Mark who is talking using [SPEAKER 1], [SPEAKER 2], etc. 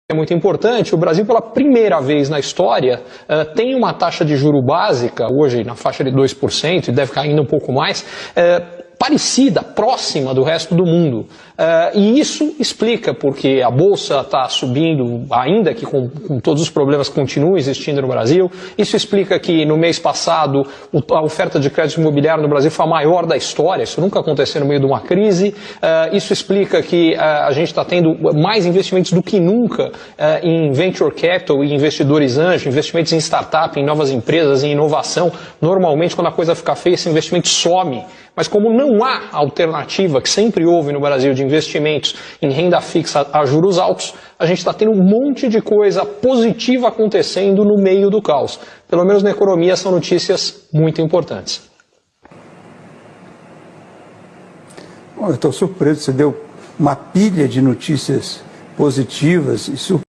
[SPEAKER 1] É muito importante. O Brasil, pela primeira vez na história, tem uma taxa de juro básica, hoje na faixa de 2%, e deve cair ainda um pouco mais, parecida, próxima do resto do mundo. E isso explica porque a Bolsa está subindo, ainda que com todos os problemas que continuam existindo no Brasil. Isso explica que no mês passado a oferta de crédito imobiliário no Brasil foi a maior da história. Isso nunca aconteceu no meio de uma crise. Isso explica que a gente está tendo mais investimentos do que nunca em venture capital e investidores anjos, investimentos em startup, em novas empresas, em inovação. Normalmente, quando a coisa fica feia, esse investimento some. Mas como não há alternativa, que sempre houve no Brasil, de investimentos em renda fixa a juros altos, a gente está tendo um monte de coisa positiva acontecendo no meio do caos. Pelo menos na economia são notícias muito importantes.
[SPEAKER 2] Bom, eu estou surpreso, você deu uma pilha de notícias positivas e surpresas.